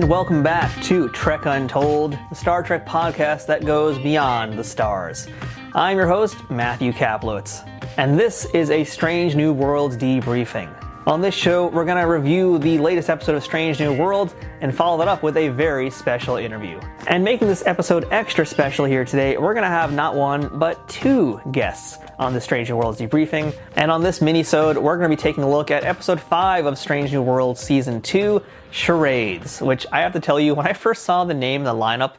And welcome back to Trek Untold, the Star Trek podcast that goes beyond the stars. I'm your host, Matthew Kaplowitz, and this is a Strange New Worlds debriefing. On this show, we're going to review the latest episode of Strange New Worlds and follow that up with a very special interview. And making this episode extra special here today, we're going to have not one, but two guests on the Strange New Worlds debriefing. And on this mini-sode, we're going to be taking a look at episode 5 of Strange New Worlds Season 2, Charades, which I have to tell you, when I first saw the name and the lineup,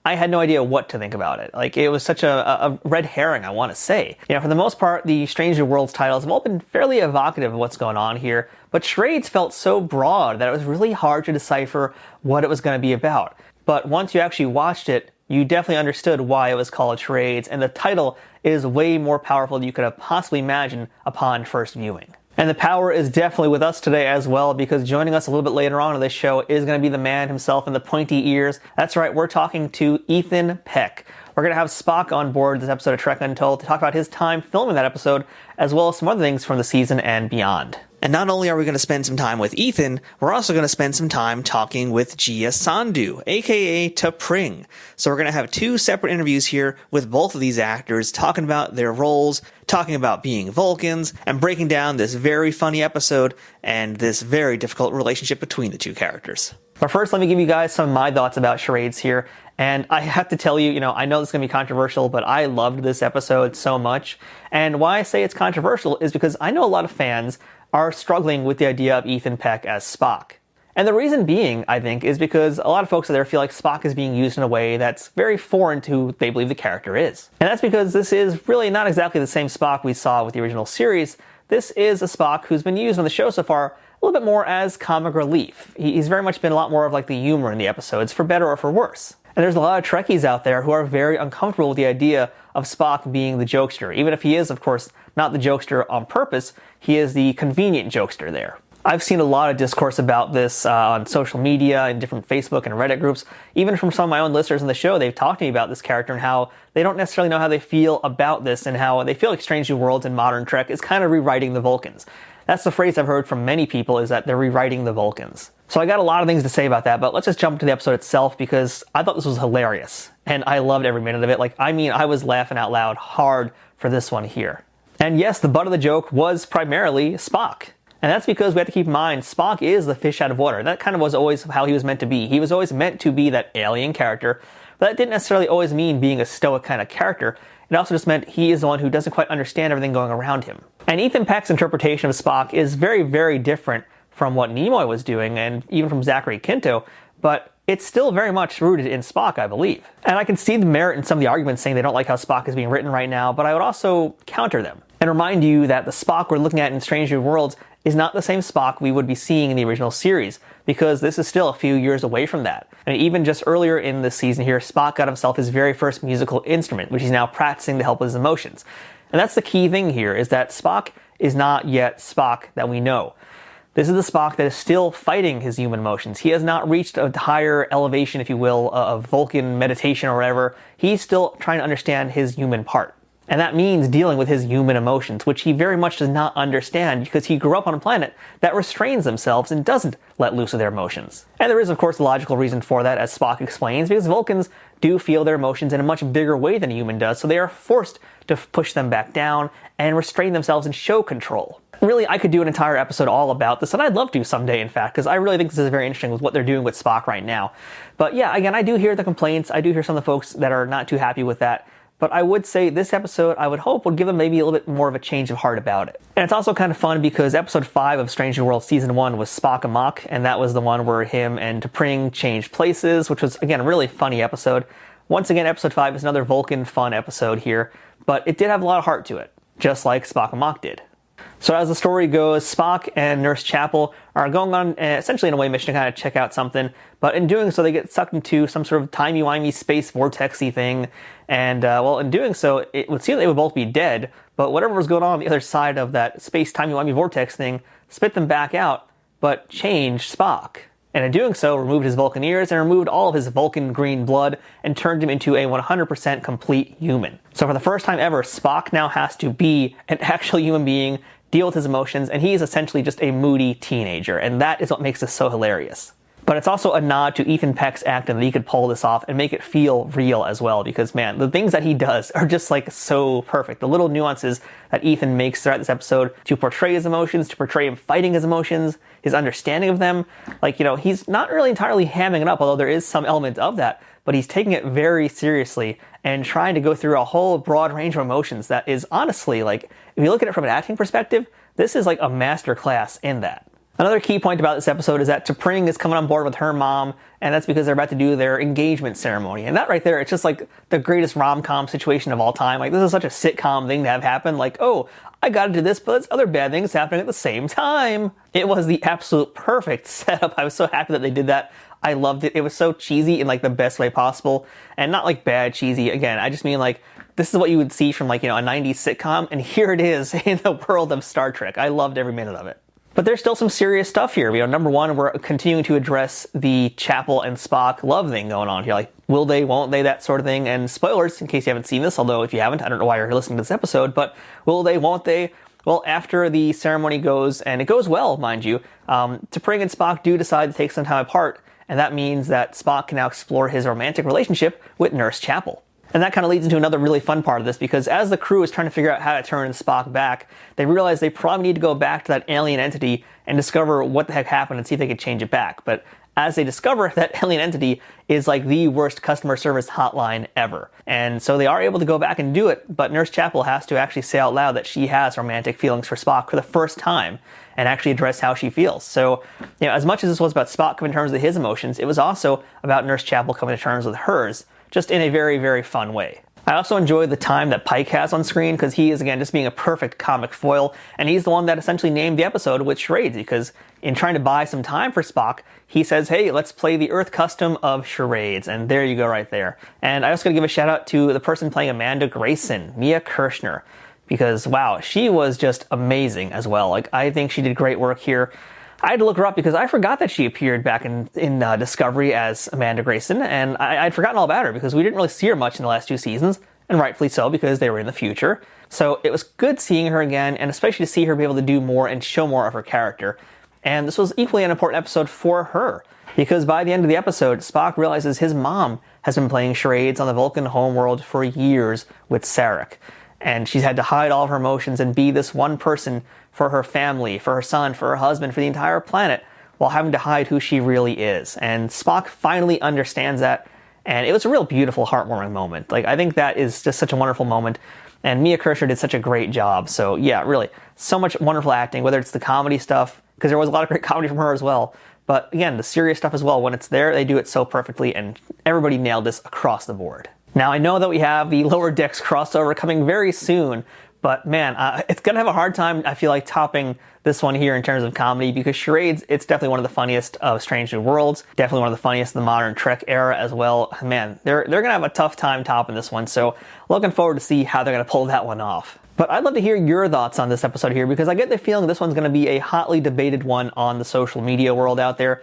I had no idea what to think about it. Like, it was such a red herring, I want to say. You know, for the most part, the Strange New Worlds titles have all been fairly evocative of what's going on here, but Charades felt so broad that it was really hard to decipher what it was going to be about. But once you actually watched it, you definitely understood why it was called Charades, and the title is way more powerful than you could have possibly imagined upon first viewing. And the power is definitely with us today as well, because joining us a little bit later on in this show is going to be the man himself in the pointy ears. That's right, we're talking to Ethan Peck. We're going to have Spock on board this episode of Trek Untold to talk about his time filming that episode, as well as some other things from the season and beyond. And not only are we going to spend some time with Ethan, we're also going to spend some time talking with Gia Sandhu, aka T'Pring. So we're going to have two separate interviews here with both of these actors, talking about their roles, talking about being Vulcans, and breaking down this very funny episode and this very difficult relationship between the two characters. But first, let me give you guys some of my thoughts about Charades here. And I have to tell you, I know this is going to be controversial, but I loved this episode so much. And why I say it's controversial is because I know a lot of fans are struggling with the idea of Ethan Peck as Spock. And the reason being, I think, is because a lot of folks out there feel like Spock is being used in a way that's very foreign to who they believe the character is. And that's because this is really not exactly the same Spock we saw with the original series. This is a Spock who's been used on the show so far a little bit more as comic relief. He's very much been a lot more of like the humor in the episodes, for better or for worse. And there's a lot of Trekkies out there who are very uncomfortable with the idea of Spock being the jokester. Even if he is, of course, not the jokester on purpose, he is the convenient jokester there. I've seen a lot of discourse about this on social media and different Facebook and Reddit groups. Even from some of my own listeners on the show, they've talked to me about this character and how they don't necessarily know how they feel about this, and how they feel like Strange New Worlds and modern Trek is kind of rewriting the Vulcans. That's the phrase I've heard from many people, is that they're rewriting the Vulcans. So I got a lot of things to say about that, but let's just jump to the episode itself, because I thought this was hilarious. And I loved every minute of it. I was laughing out loud hard for this one here. And yes, the butt of the joke was primarily Spock. And that's because we have to keep in mind, Spock is the fish out of water. That kind of was always how he was meant to be. He was always meant to be that alien character, but that didn't necessarily always mean being a stoic kind of character. It also just meant he is the one who doesn't quite understand everything going around him. And Ethan Peck's interpretation of Spock is very, very different from what Nimoy was doing, and even from Zachary Quinto, but it's still very much rooted in Spock, I believe. And I can see the merit in some of the arguments saying they don't like how Spock is being written right now, but I would also counter them and remind you that the Spock we're looking at in Strange New Worlds is not the same Spock we would be seeing in the original series, because this is still a few years away from that. And even just earlier in this season here, Spock got himself his very first musical instrument, which he's now practicing to help with his emotions. And that's the key thing here, is that Spock is not yet Spock that we know. This is the Spock that is still fighting his human emotions. He has not reached a higher elevation, if you will, of Vulcan meditation or whatever. He's still trying to understand his human part. And that means dealing with his human emotions, which he very much does not understand, because he grew up on a planet that restrains themselves and doesn't let loose of their emotions. And there is, of course, a logical reason for that, as Spock explains, because Vulcans do feel their emotions in a much bigger way than a human does, so they are forced to push them back down and restrain themselves and show control. Really, I could do an entire episode all about this, and I'd love to someday, in fact, because I really think this is very interesting with what they're doing with Spock right now. But yeah, again, I do hear the complaints. I do hear some of the folks that are not too happy with that. But I would say this episode, I would hope, would give them maybe a little bit more of a change of heart about it. And it's also kind of fun because episode 5 of Strange New Worlds Season 1 was Spock Amok, and that was the one where him and T'Pring changed places, which was, again, a really funny episode. Once again, episode 5 is another Vulcan fun episode here, but it did have a lot of heart to it, just like Spock Amok did. So as the story goes, Spock and Nurse Chapel are going on essentially an away mission to kind of check out something, but in doing so they get sucked into some sort of timey-wimey space vortex-y thing, and well, in doing so, it would seem they would both be dead, but whatever was going on the other side of that space timey-wimey vortex thing spit them back out, but changed Spock. And in doing so, removed his Vulcan ears and removed all of his Vulcan green blood and turned him into a 100% complete human. So for the first time ever, Spock now has to be an actual human being, deal with his emotions, and he is essentially just a moody teenager, and that is what makes this so hilarious. But it's also a nod to Ethan Peck's acting that he could pull this off and make it feel real as well, because man, the things that he does are just like so perfect. The little nuances that Ethan makes throughout this episode to portray his emotions, to portray him fighting his emotions, his understanding of them. Like, he's not really entirely hamming it up, although there is some element of that, but he's taking it very seriously and trying to go through a whole broad range of emotions that is honestly, like, if you look at it from an acting perspective, this is like a master class in that. Another key point about this episode is that T'Pring is coming on board with her mom, and that's because they're about to do their engagement ceremony. And that right there, it's just like the greatest rom-com situation of all time. Like, this is such a sitcom thing to have happen. Like, oh, I gotta do this, but there's other bad things happening at the same time. It was the absolute perfect setup. I was so happy that they did that. I loved it. It was so cheesy in like the best way possible, and not like bad cheesy. Again, I just mean like, this is what you would see from like, a 90s sitcom, and here it is in the world of Star Trek. I loved every minute of it. But there's still some serious stuff here. Number one, we're continuing to address the Chapel and Spock love thing going on here. Like, will they, won't they, that sort of thing. And spoilers, in case you haven't seen this, although if you haven't, I don't know why you're listening to this episode, but will they, won't they? Well, after the ceremony goes, and it goes well, mind you, T'Pring and Spock do decide to take some time apart, and that means that Spock can now explore his romantic relationship with Nurse Chapel. And that kind of leads into another really fun part of this, because as the crew is trying to figure out how to turn Spock back, they realize they probably need to go back to that alien entity and discover what the heck happened and see if they could change it back. But as they discover, that alien entity is like the worst customer service hotline ever. And so they are able to go back and do it, but Nurse Chapel has to actually say out loud that she has romantic feelings for Spock for the first time and actually address how she feels. So, as much as this was about Spock coming to terms with his emotions, it was also about Nurse Chapel coming to terms with hers, just in a very, very fun way. I also enjoy the time that Pike has on screen, because he is, again, just being a perfect comic foil, and he's the one that essentially named the episode with Charades, because in trying to buy some time for Spock, he says, hey, let's play the Earth custom of Charades, and there you go right there. And I also gotta give a shout out to the person playing Amanda Grayson, Mia Kirshner, because wow, she was just amazing as well. Like, I think she did great work here. I had to look her up because I forgot that she appeared back in Discovery as Amanda Grayson, and I'd forgotten all about her because we didn't really see her much in the last 2 seasons, and rightfully so, because they were in the future. So it was good seeing her again, and especially to see her be able to do more and show more of her character. And this was equally an important episode for her, because by the end of the episode, Spock realizes his mom has been playing charades on the Vulcan homeworld for years with Sarek. And she's had to hide all of her emotions and be this one person for her family, for her son, for her husband, for the entire planet, while having to hide who she really is. And Spock finally understands that, and it was a real beautiful, heartwarming moment. Like, I think that is just such a wonderful moment, and Mia Kirshner did such a great job. So yeah, really, so much wonderful acting, whether it's the comedy stuff, because there was a lot of great comedy from her as well, but again, the serious stuff as well. When it's there, they do it so perfectly, and everybody nailed this across the board. Now, I know that we have the Lower Decks crossover coming very soon, but man, it's going to have a hard time, I feel like, topping this one here in terms of comedy, because Charades, it's definitely one of the funniest of Strange New Worlds, definitely one of the funniest of the modern Trek era as well. Man, they're going to have a tough time topping this one, so looking forward to see how they're going to pull that one off. But I'd love to hear your thoughts on this episode here, because I get the feeling this one's going to be a hotly debated one on the social media world out there,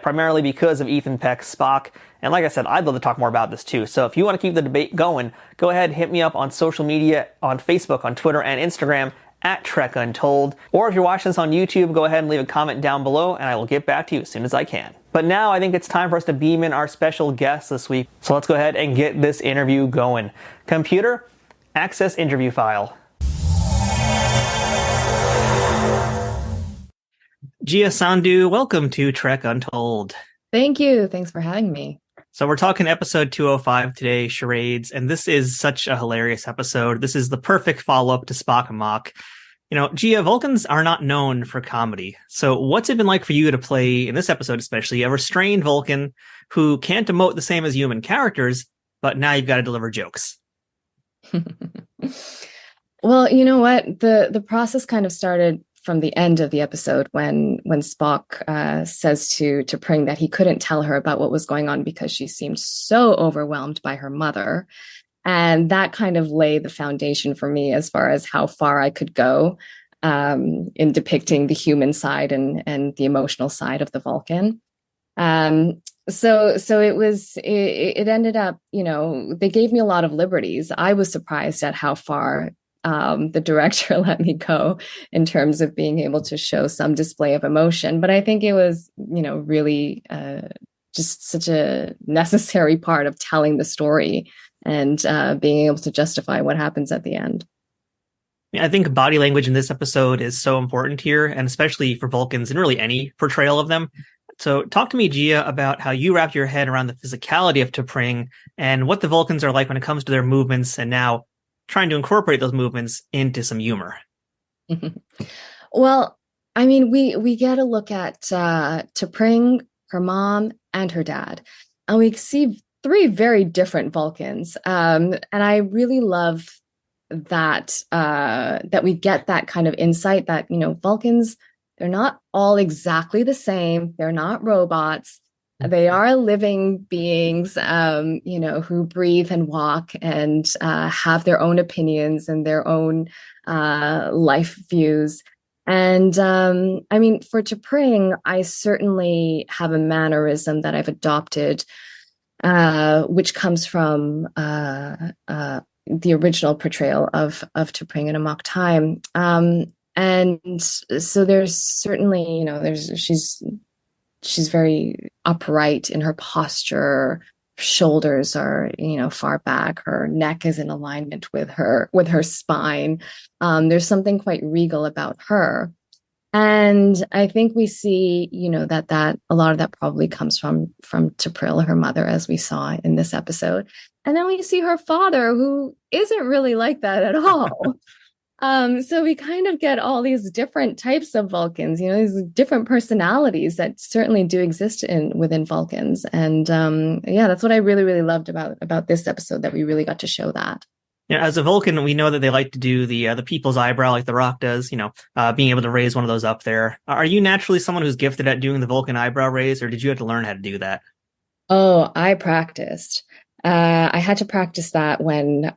primarily because of Ethan Peck's Spock. And like I said, I'd love to talk more about this too. So if you want to keep the debate going, go ahead, hit me up on social media, on Facebook, on Twitter, and Instagram, at Trek Untold. Or if you're watching this on YouTube, go ahead and leave a comment down below, and I will get back to you as soon as I can. But now I think it's time for us to beam in our special guest this week. So let's go ahead and get this interview going. Computer, access interview file. Gia Sandhu, welcome to Trek Untold. Thank you. Thanks for having me. So we're talking episode 205 today, Charades, and this is such a hilarious episode. This is the perfect follow-up to Spock Amok. Gia, Vulcans are not known for comedy. So what's it been like for you to play, in this episode especially, a restrained Vulcan who can't emote the same as human characters, but now you've got to deliver jokes? Well, you know what? The process kind of started from the end of the episode when Spock says to T'Pring that he couldn't tell her about what was going on because she seemed so overwhelmed by her mother. And that kind of laid the foundation for me as far as how far I could go in depicting the human side and the emotional side of the Vulcan. So it ended up, they gave me a lot of liberties. I was surprised at how far the director let me go in terms of being able to show some display of emotion. But I think it was, really just such a necessary part of telling the story and being able to justify what happens at the end. I think body language in this episode is so important here, and especially for Vulcans and really any portrayal of them. So talk to me, Gia, about how you wrap your head around the physicality of T'Pring and what the Vulcans are like when it comes to their movements, and now trying to incorporate those movements into some humor. Well, I mean, we get a look at T'Pring, her mom, and her dad, and we see three very different Vulcans. And I really love that we get that kind of insight that, Vulcans, they're not all exactly the same. They're not robots. They are living beings, who breathe and walk and have their own opinions and their own life views. And I mean, for T'Pring, I certainly have a mannerism that I've adopted, which comes from the original portrayal of T'Pring in Amok Time. And so there's certainly, she's very upright in her posture. Shoulders are, far back. Her neck is in alignment with her spine. There's something quite regal about her. And I think we see, that a lot of that probably comes from T'Pring, her mother, as we saw in this episode. And then we see her father, who isn't really like that at all. So we kind of get all these different types of Vulcans, these different personalities that certainly do exist within Vulcans. And that's what I really, really loved about this episode, that we really got to show that. Yeah, as a Vulcan, we know that they like to do the people's eyebrow like The Rock does, being able to raise one of those up there. Are you naturally someone who's gifted at doing the Vulcan eyebrow raise, or did you have to learn how to do that? Oh, I practiced. I had to practice that when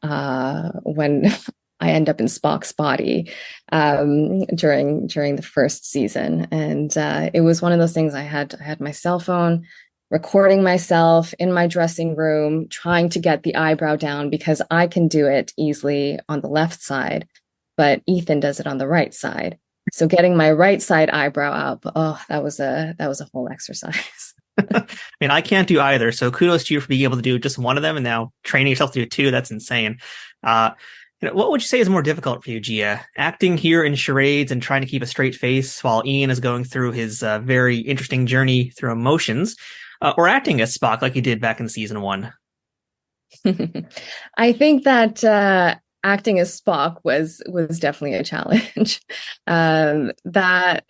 I end up in Spock's body during the first season. And it was one of those things. I had my cell phone, recording myself in my dressing room, trying to get the eyebrow down, because I can do it easily on the left side, but Ethan does it on the right side. So getting my right side eyebrow up, that was a whole exercise. I mean, I can't do either. So kudos to you for being able to do just one of them, and now training yourself to do two. That's insane. What would you say is more difficult for you, Gia? Acting here in Charades and trying to keep a straight face while Ian is going through his very interesting journey through emotions, or acting as Spock like he did back in season 1? I think that acting as Spock was definitely a challenge. That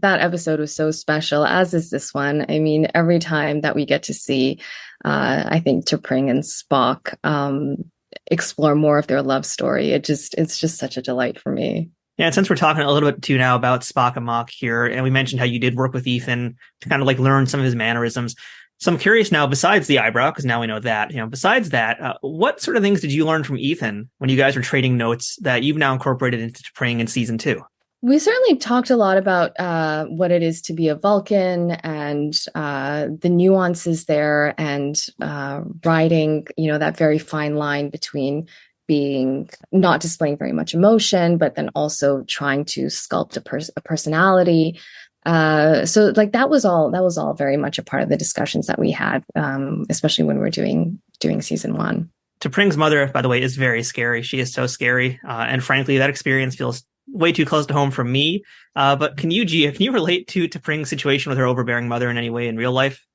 episode was so special, as is this one. I mean, every time that we get to see, I think T'Pring and Spock explore more of their love story, it's just such a delight for me. Yeah, and since we're talking a little bit too now about Spock Amok here, and we mentioned how you did work with Ethan to kind of like learn some of his mannerisms. So I'm curious now, besides the eyebrow, because now we know that, besides that, what sort of things did you learn from Ethan when you guys were trading notes that you've now incorporated into T'Pring in season 2? We certainly talked a lot about what it is to be a Vulcan and the nuances there, and riding, that very fine line between being not displaying very much emotion, but then also trying to sculpt a personality. So like that was all very much a part of the discussions that we had, especially when we were doing season 1. T'Pring's mother, by the way, is very scary. She is so scary. And frankly, that experience feels way too close to home for me. But can you, Gia, relate to T'Pring's situation with her overbearing mother in any way in real life?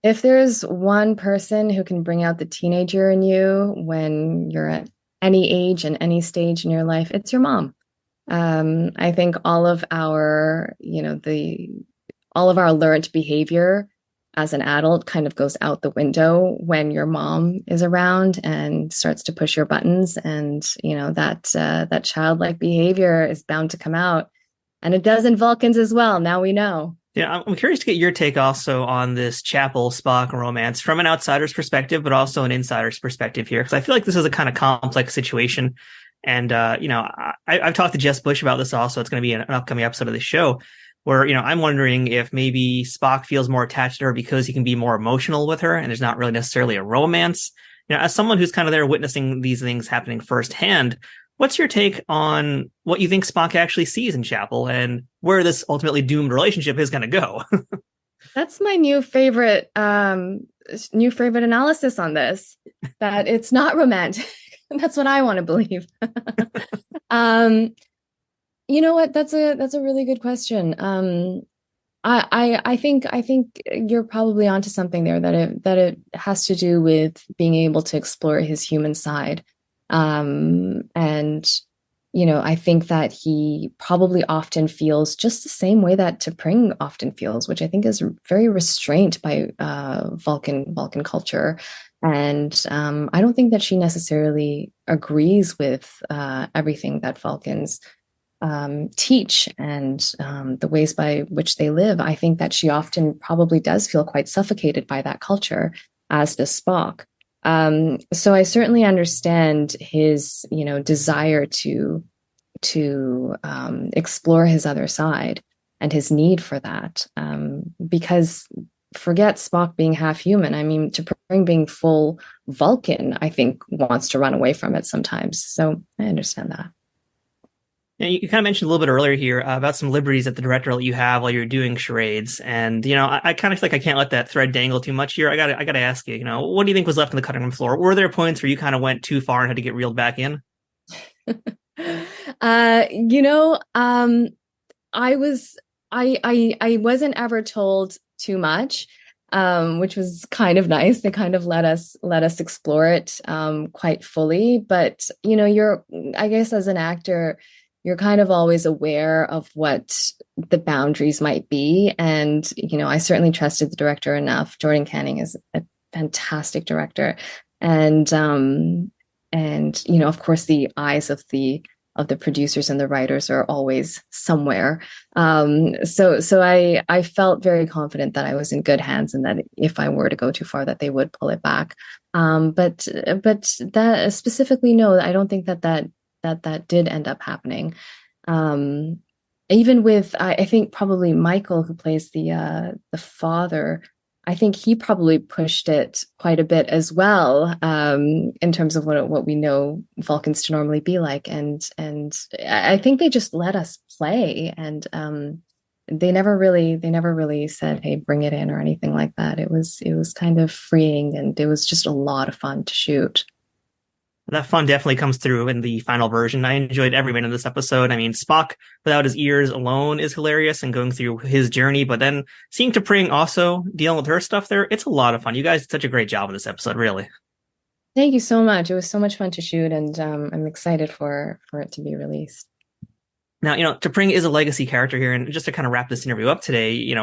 If there's one person who can bring out the teenager in you when you're at any age and any stage in your life, it's your mom. I think all of our, all of our learned behavior as an adult kind of goes out the window when your mom is around and starts to push your buttons, and that childlike behavior is bound to come out, and it does in Vulcans as well. Now we know. Yeah, I'm curious to get your take also on this Chapel Spock romance from an outsider's perspective, but also an insider's perspective here, because I feel like this is a kind of complex situation. And, I've talked to Jess Bush about this also. It's going to be an upcoming episode of the show where, I'm wondering if maybe Spock feels more attached to her because he can be more emotional with her and there's not really necessarily a romance. as someone who's kind of there witnessing these things happening firsthand, what's your take on what you think Spock actually sees in Chapel and where this ultimately doomed relationship is going to go? That's my new favorite analysis on this, that it's not romantic. That's what I want to believe. You know what? That's a really good question. I think you're probably onto something there, that it has to do with being able to explore his human side. And I think that he probably often feels just the same way that T'Pring often feels, which I think is very restrained by Vulcan culture. And I don't think that she necessarily agrees with everything that Vulcans teach and the ways by which they live. I think that she often probably does feel quite suffocated by that culture, as does Spock. So I certainly understand his, desire to explore his other side and his need for that. Because forget Spock being half human. I mean, T'Pring being full Vulcan, I think wants to run away from it sometimes. So I understand that. Yeah, you kind of mentioned a little bit earlier here about some liberties that the director let you have while you're doing charades, and I kind of feel like I can't let that thread dangle too much here. I gotta ask you, what do you think was left on the cutting room floor? Were there points where you kind of went too far and had to get reeled back in? I wasn't ever told too much, which was kind of nice. They kind of let us explore it quite fully. But I guess as an actor, you're kind of always aware of what the boundaries might be. And, I certainly trusted the director enough. Jordan Canning is a fantastic director. And of course, the eyes of the producers and the writers are always somewhere. So I felt very confident that I was in good hands, and that if I were to go too far, that they would pull it back. But that specifically, no, I don't think that did end up happening. Even with, I think probably Michael, who plays the father, I think he probably pushed it quite a bit as well, in terms of what we know Vulcans to normally be like. And I think they just let us play, and they never really said, "Hey, bring it in," or anything like that. It was kind of freeing, and it was just a lot of fun to shoot. That fun definitely comes through in the final version. I enjoyed every minute of this episode. I mean, Spock without his ears alone is hilarious and going through his journey, but then seeing T'Pring also dealing with her stuff there, it's a lot of fun. You guys did such a great job in this episode, really. Thank you so much. It was so much fun to shoot, and I'm excited for it to be released. Now, T'Pring is a legacy character here, and just to kind of wrap this interview up today,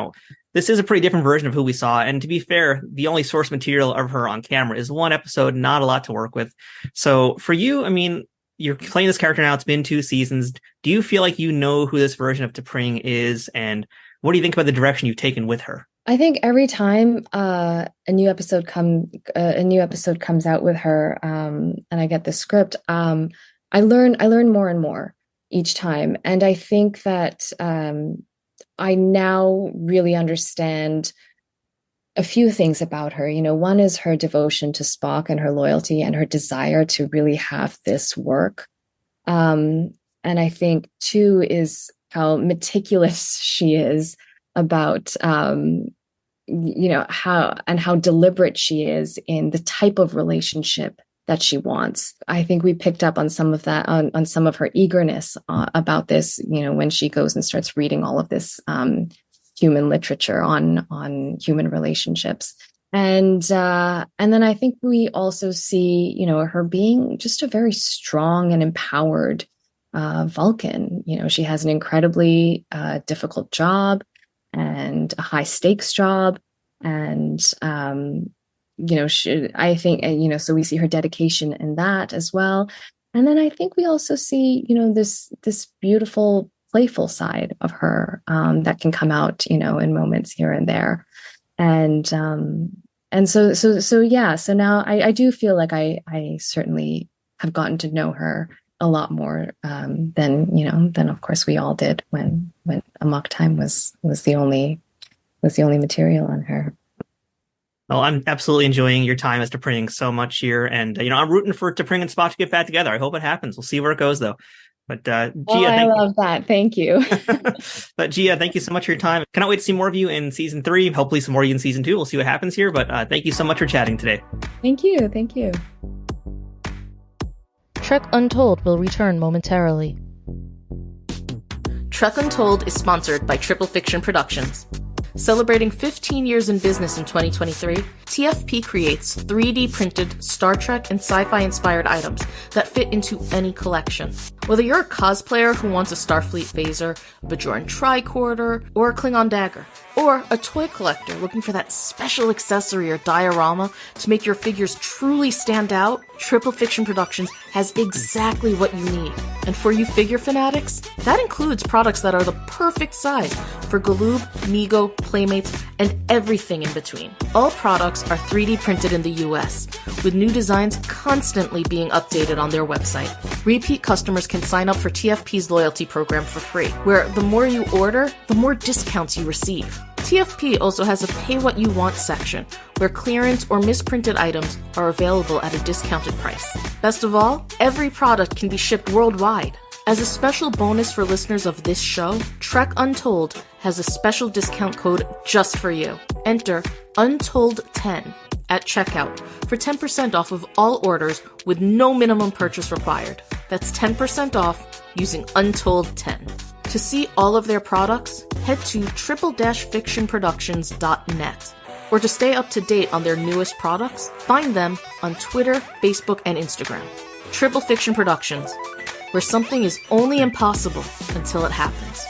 this is a pretty different version of who we saw. And to be fair, the only source material of her on camera is one episode, not a lot to work with. So for you, I mean, you're playing this character now. It's been 2 seasons. Do you feel like you know who this version of T'Pring is? And what do you think about the direction you've taken with her? I think every time a new episode comes out with her, and I get the script, I learn more and more each time. And I think that I now really understand a few things about her. One is her devotion to Spock and her loyalty and her desire to really have this work. And I think 2 is how meticulous she is about, how deliberate she is in the type of relationship that she wants. I think we picked up on some of that, on some of her eagerness about this, when she goes and starts reading all of this human literature on human relationships. And then I think we also see, her being just a very strong and empowered Vulcan. She has an incredibly difficult job and a high stakes job. And I think, so we see her dedication in that as well. And then I think we also see, this beautiful, playful side of her that can come out, in moments here and there. And so yeah. So now I do feel like I certainly have gotten to know her a lot more than of course we all did when Amok Time was the only material on her. Well, I'm absolutely enjoying your time as T'Pring so much here. And, I'm rooting for T'Pring and Spock to get back together. I hope it happens. We'll see where it goes, though. But Oh, Gia, I love that. Thank you. But Gia, thank you so much for your time. Cannot wait to see more of you in season 3. Hopefully some more of you in season 2. We'll see what happens here. But thank you so much for chatting today. Thank you. Thank you. Trek Untold will return momentarily. Trek Untold is sponsored by Triple Fiction Productions. Celebrating 15 years in business in 2023, TFP creates 3D printed Star Trek and sci-fi inspired items that fit into any collection. Whether you're a cosplayer who wants a Starfleet phaser, a Bajoran tricorder, or a Klingon dagger, or a toy collector looking for that special accessory or diorama to make your figures truly stand out, Triple Fiction Productions has exactly what you need. And for you figure fanatics, that includes products that are the perfect size for Galoob, Mego, Playmates, and everything in between. All products are 3D printed in the US, with new designs constantly being updated on their website. Repeat customers can sign up for TFP's loyalty program for free, where the more you order, the more discounts you receive. TFP also has a Pay What You Want section, where clearance or misprinted items are available at a discounted price. Best of all, every product can be shipped worldwide. As a special bonus for listeners of this show, Trek Untold has a special discount code just for you. Enter Untold10 at checkout for 10% off of all orders with no minimum purchase required. That's 10% off using Untold10. To see all of their products, head to triple-fictionproductions.net. Or to stay up to date on their newest products, find them on Twitter, Facebook, and Instagram. Triple Fiction Productions, where something is only impossible until it happens.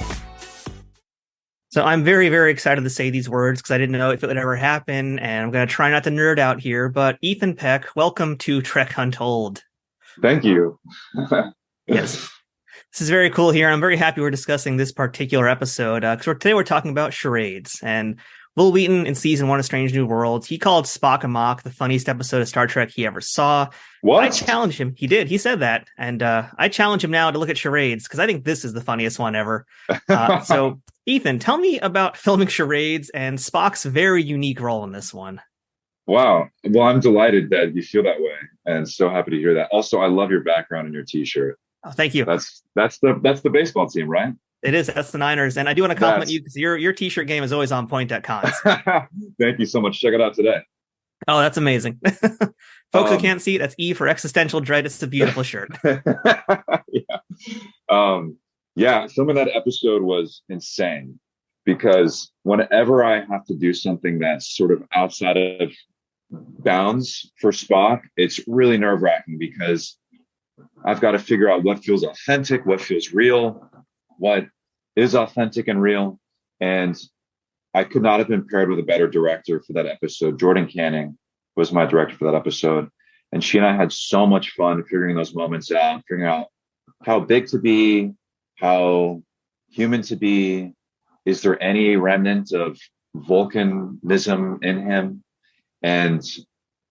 So I'm very, very excited to say these words because I didn't know if it would ever happen, and I'm going to try not to nerd out here. But Ethan Peck, welcome to Trek Untold. Thank you. Yes. This is very cool here. I'm very happy we're discussing this particular episode because today we're talking about Charades. And Wil Wheaton in season 1 of Strange New Worlds, he called Spock Amok the funniest episode of Star Trek he ever saw. What? I challenged him. He did. He said that. And I challenge him now to look at Charades because I think this is the funniest one ever. So, Ethan, tell me about filming Charades and Spock's very unique role in this one. Wow. Well, I'm delighted that you feel that way and so happy to hear that. Also, I love your background and your t-shirt. Oh, thank you. That's the baseball team, right? It is. That's the Niners. And I do want to compliment you because your t-shirt game is always on point at cons. Thank you so much. Check it out today. Oh, that's amazing. Folks who can't see it, that's E for existential dread. It's a beautiful shirt. Yeah. Some of that episode was insane because whenever I have to do something that's sort of outside of bounds for Spock, it's really nerve-wracking because I've got to figure out what feels authentic, what feels real, what is authentic and real. And I could not have been paired with a better director for that episode. Jordan Canning was my director for that episode. And she and I had so much fun figuring those moments out, figuring out how big to be, how human to be. Is there any remnant of Vulcanism in him? And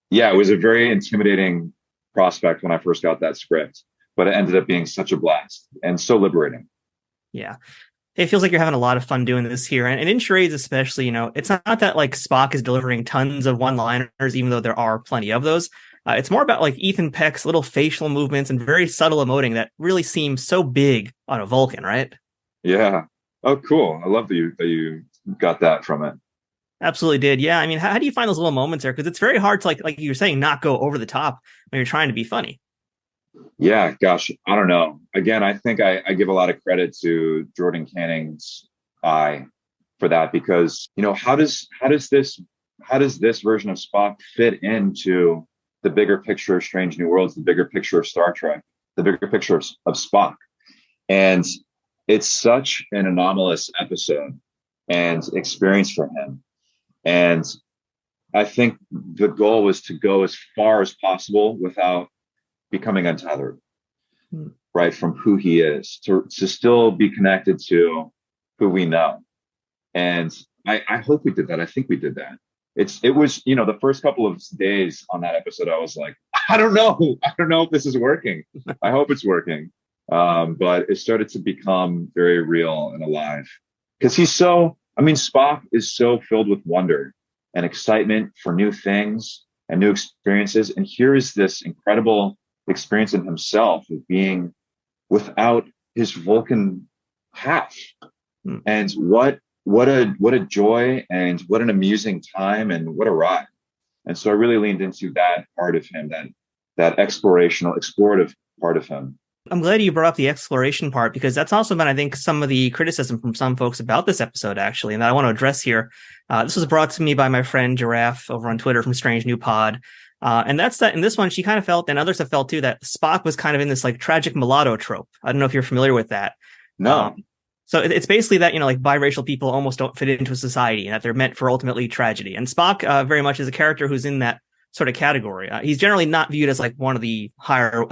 yeah, it was a very intimidating prospect when I first got that script, but it ended up being such a blast and so liberating. Yeah. It feels like you're having a lot of fun doing this here. And in Charades especially, it's not that like Spock is delivering tons of one-liners, even though there are plenty of those. It's more about like Ethan Peck's little facial movements and very subtle emoting that really seems so big on a Vulcan, right? Yeah. Oh, cool. I love that you got that from it. Absolutely did. Yeah. I mean, how do you find those little moments there? Because it's very hard to like you were saying, not go over the top when you're trying to be funny. Yeah, gosh, I don't know. Again, I think I give a lot of credit to Jordan Canning's eye for that because, how does this version of Spock fit into the bigger picture of Strange New Worlds, the bigger picture of Star Trek, the bigger picture of Spock? And it's such an anomalous episode and experience for him. And I think the goal was to go as far as possible without becoming untethered, right, from who he is, to still be connected to who we know. And I hope we did that. I think we did that. It was, the first couple of days on that episode, I was like, I don't know if this is working. I hope it's working. But it started to become very real and alive because Spock is so filled with wonder and excitement for new things and new experiences. And here is this incredible experience in himself of being without his Vulcan half. And what a joy, and what an amusing time, and what a ride. And so I really leaned into that part of him, that explorative part of him. I'm glad you brought up the exploration part, because that's also been, I think, some of the criticism from some folks about this episode, actually, and that I want to address here. This was brought to me by my friend Giraffe over on Twitter from Strange New Pod. And that's that in this one, she kind of felt, and others have felt too, that Spock was kind of in this like tragic mulatto trope. I don't know if you're familiar with that. No. So it's basically that, like biracial people almost don't fit into a society, and that they're meant for ultimately tragedy. And Spock very much is a character who's in that sort of category. He's generally not viewed as like one of the higher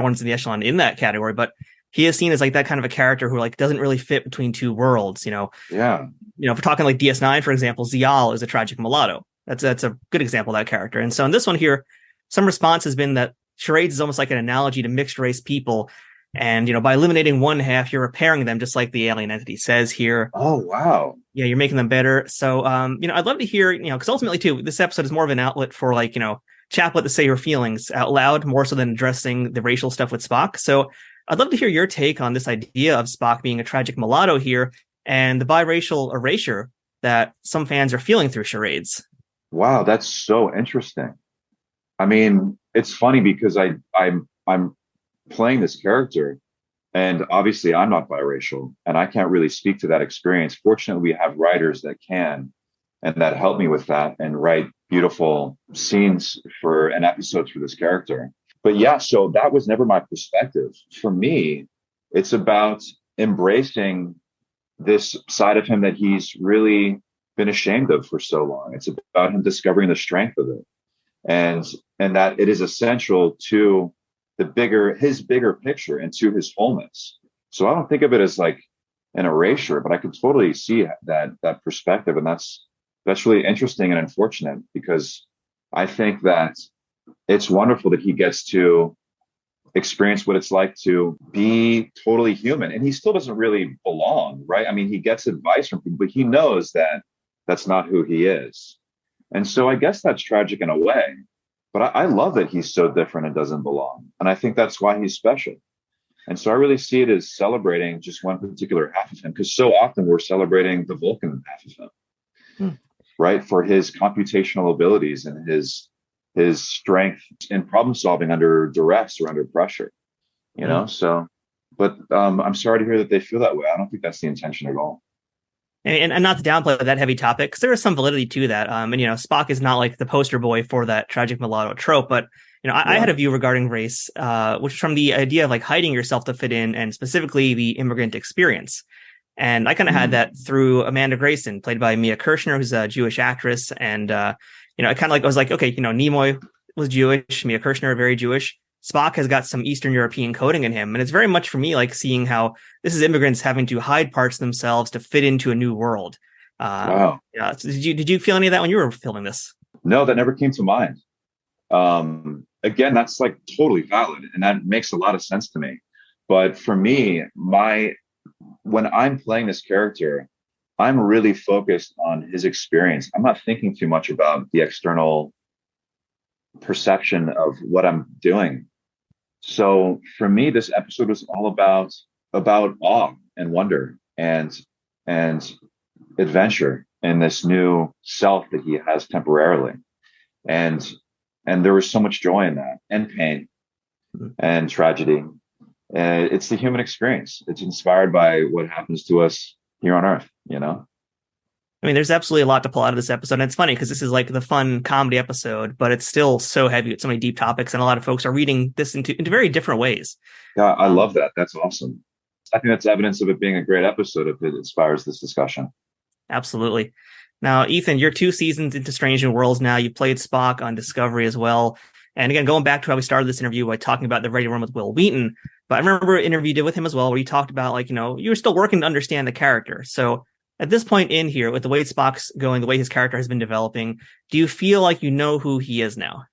ones in the echelon in that category, but he is seen as like that kind of a character who like doesn't really fit between two worlds. Yeah. If we're talking like DS9, for example, Zial is a tragic mulatto. That's a good example of that character. And so in this one here, some response has been that Charades is almost like an analogy to mixed race people. And, by eliminating one half, you're repairing them, just like the alien entity says here. Oh, wow. Yeah, you're making them better. So, I'd love to hear, because ultimately, too, this episode is more of an outlet for, like, Chaplet to say her feelings out loud, more so than addressing the racial stuff with Spock. So I'd love to hear your take on this idea of Spock being a tragic mulatto here, and the biracial erasure that some fans are feeling through Charades. Wow, that's so interesting. I mean, it's funny because I'm playing this character, and obviously I'm not biracial, and I can't really speak to that experience. Fortunately, we have writers that can, and that help me with that and write beautiful scenes and episodes for this character. But yeah, so that was never my perspective. For me, it's about embracing this side of him that he's really been ashamed of for so long. It's about him discovering the strength of it, and that it is essential to his bigger picture and to his wholeness. So I don't think of it as like an erasure, but I could totally see that perspective. And that's really interesting and unfortunate, because I think that it's wonderful that he gets to experience what it's like to be totally human. And he still doesn't really belong, right? I mean, he gets advice from people, but he knows that that's not who he is. And so I guess that's tragic in a way. But I love that he's so different and doesn't belong. And I think that's why he's special. And so I really see it as celebrating just one particular half of him, because so often we're celebrating the Vulcan half of him, right? For his computational abilities and his strength in problem solving under duress or under pressure, So, but I'm sorry to hear that they feel that way. I don't think that's the intention at all. And not to downplay that heavy topic, because there is some validity to that. Spock is not like the poster boy for that tragic mulatto trope, but I had a view regarding race, which is from the idea of like hiding yourself to fit in, and specifically the immigrant experience. And I kind of had that through Amanda Grayson, played by Mia Kirshner, who's a Jewish actress. And I was like, okay, Nimoy was Jewish, Mia Kirshner very Jewish. Spock has got some Eastern European coding in him. And it's very much for me like seeing how this is immigrants having to hide parts of themselves to fit into a new world. Wow. Yeah. So did you feel any of that when you were filming this? No, that never came to mind. Again, that's like totally valid, and that makes a lot of sense to me. But for me, when I'm playing this character, I'm really focused on his experience. I'm not thinking too much about the external perception of what I'm doing. So for me, this episode was all about awe and wonder and adventure in this new self that he has temporarily. And there was so much joy in that, and pain and tragedy. It's the human experience. It's inspired by what happens to us here on Earth, I mean, there's absolutely a lot to pull out of this episode. And it's funny because this is like the fun comedy episode, but it's still so heavy with so many deep topics. And a lot of folks are reading this into very different ways. Yeah, I love that. That's awesome. I think that's evidence of it being a great episode if it inspires this discussion. Absolutely. Now, Ethan, you're 2 seasons into Strange New Worlds now. You played Spock on Discovery as well. And again, going back to how we started this interview by talking about the Ready Room with Will Wheaton, but I remember an interview you did with him as well, where you talked about you were still working to understand the character. So at this point in here, with the way Spock's going, the way his character has been developing, do you feel like you know who he is now?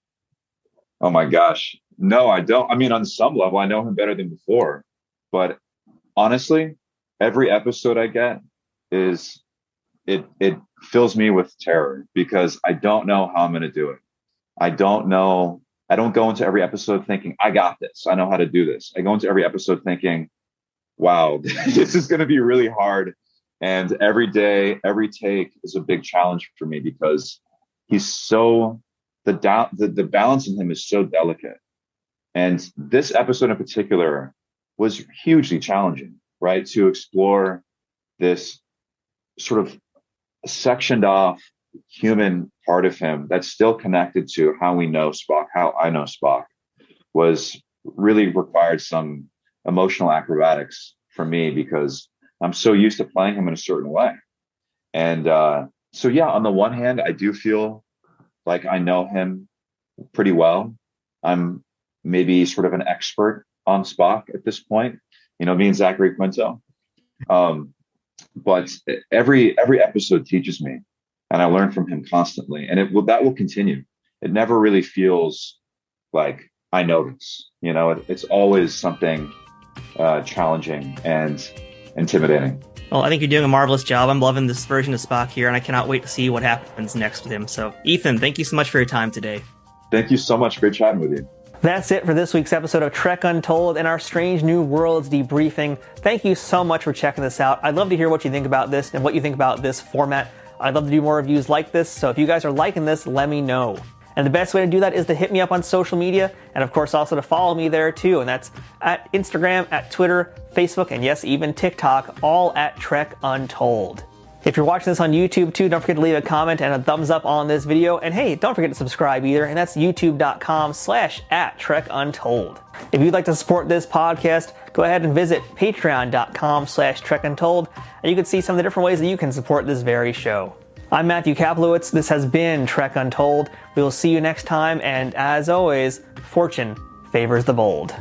Oh my gosh. No, I don't. I mean, on some level, I know him better than before. But honestly, every episode I get is it fills me with terror because I don't know how I'm going to do it. I don't know. I don't go into every episode thinking, I got this. I know how to do this. I go into every episode thinking, wow, this is going to be really hard. And every day, every take is a big challenge for me because he's so, the balance in him is so delicate. And this episode in particular was hugely challenging, right? To explore this sort of sectioned off human part of him that's still connected to how we know Spock, how I know Spock, was really required some emotional acrobatics for me because I'm so used to playing him in a certain way. And so, yeah, on the one hand, I do feel like I know him pretty well. I'm maybe sort of an expert on Spock at this point, me and Zachary Quinto. But every episode teaches me, and I learn from him constantly, and that will continue. It never really feels like I know this, it's always something challenging and intimidating. Well, I think you're doing a marvelous job. I'm loving this version of Spock here, and I cannot wait to see what happens next with him. So, Ethan, thank you so much for your time today. Thank you so much. Great chatting with you. That's it for this week's episode of Trek Untold and our Strange New Worlds debriefing. Thank you so much for checking this out. I'd love to hear what you think about this and what you think about this format. I'd love to do more reviews like this, so if you guys are liking this, let me know. And the best way to do that is to hit me up on social media, and of course also to follow me there too, and that's at Instagram, at Twitter, Facebook, and yes, even TikTok, all at Trek Untold. If you're watching this on YouTube too, don't forget to leave a comment and a thumbs up on this video. And hey, don't forget to subscribe either, and that's youtube.com/@TrekUntold. If you'd like to support this podcast, go ahead and visit patreon.com/TrekUntold, and you can see some of the different ways that you can support this very show. I'm Matthew Kaplowitz. This has been Trek Untold. We will see you next time, and as always, fortune favors the bold.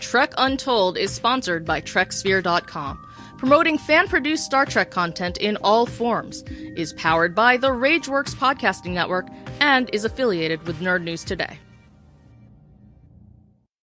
Trek Untold is sponsored by TrekSphere.com. Promoting fan-produced Star Trek content in all forms, is powered by the RageWorks podcasting network, and is affiliated with Nerd News Today.